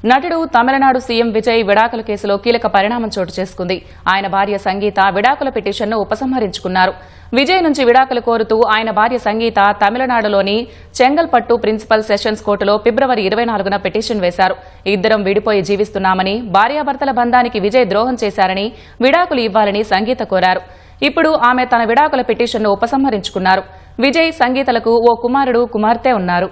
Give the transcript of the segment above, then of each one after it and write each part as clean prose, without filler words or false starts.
నటుడు తమిళనాడు సీఎం విజయ్ విడాకుల కేసులో కీలక పరిణామం చోటు చేసుకుంది. ఆయన భార్య సంగీత విడాకుల పిటిషన్ను ఉపసంహరించుకున్నారు. విజయ్ నుంచి విడాకులు కోరుతూ ఆయన భార్య సంగీత తమిళనాడులోని చెంగల్పట్టు ప్రిన్సిపల్ సెషన్స్ కోర్టులో ఫిబ్రవరి 24న పిటిషన్ వేశారు. ఇద్దరం విడిపోయి జీవిస్తున్నామని, భార్యాభర్తల బంధానికి విజయ్ ద్రోహం చేశారని, విడాకులు ఇవ్వాలని సంగీత కోరారు. ఇప్పుడు ఆమె తన విడాకుల పిటిషన్ను ఉపసంహరించుకున్నారు. విజయ్ సంగీతలకు ఓ కుమారుడు, కుమార్తె ఉన్నారు.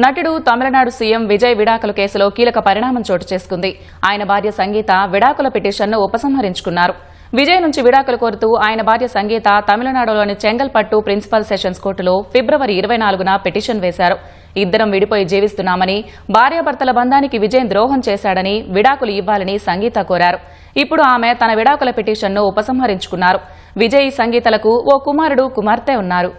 నటుడు తమిళనాడు సీఎం విజయ్ విడాకుల కేసులో కీలక పరిణామం చోటు చేసుకుంది. ఆయన భార్య సంగీత విడాకుల పిటిషన్ను ఉపసంహరించుకున్నారు. విజయ్ నుంచి విడాకులు కోరుతూ ఆయన భార్య సంగీత తమిళనాడులోని చెంగల్పట్టు ప్రిన్సిపల్ సెషన్స్ కోర్టులో ఫిబ్రవరి 24న పిటిషన్ వేశారు. ఇద్దరం విడిపోయి జీవిస్తున్నామని, భార్యాభర్తల బంధానికి విజయ్ ద్రోహం చేశాడని, విడాకులు ఇవ్వాలని సంగీత కోరారు. ఇప్పుడు ఆమె తన విడాకుల పిటిషన్ను ఉపసంహరించుకున్నారు. విజయ్ సంగీతలకు ఓ కుమారుడు, కుమార్తె ఉన్నారు.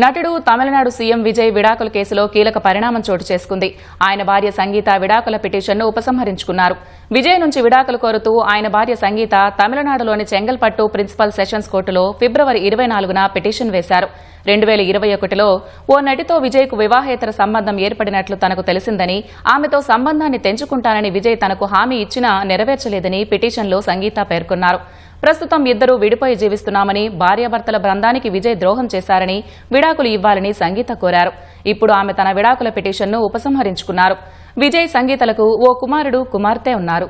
నటుడు తమిళనాడు సీఎం విజయ్ విడాకుల కేసులో కీలక పరిణామం చోటు చేసుకుంది. ఆయన భార్య సంగీత విడాకుల పిటిషన్ను ఉపసంహరించుకున్నారు. విజయ్ నుంచి విడాకులు కోరుతూ ఆయన భార్య సంగీత తమిళనాడులోని చెంగల్పట్టు ప్రిన్సిపల్ సెషన్స్ కోర్టులో ఫిబ్రవరి 24న పిటిషన్ వేశారు. 2021లో ఓ నటితో విజయ్కు వివాహేతర సంబంధం ఏర్పడినట్లు తనకు తెలిసిందని, ఆమెతో సంబంధాన్ని తెంచుకుంటానని విజయ్ తనకు హామీ ఇచ్చినా నెరవేర్చలేదని పిటిషన్లో సంగీత పేర్కొన్నారు. ప్రస్తుతం ఇద్దరూ విడిపోయి జీవిస్తున్నామని, భార్యాభర్తల బృందానికి విజయ్ ద్రోహం చేశారని, విడాకులు ఇవ్వాలని సంగీత కోరారు. ఇప్పుడు ఆమె తన విడాకుల పిటిషన్ను ఉపసంహరించుకున్నారు. విజయ్ సంగీతలకు ఓ కుమారుడు, కుమార్తె ఉన్నారు.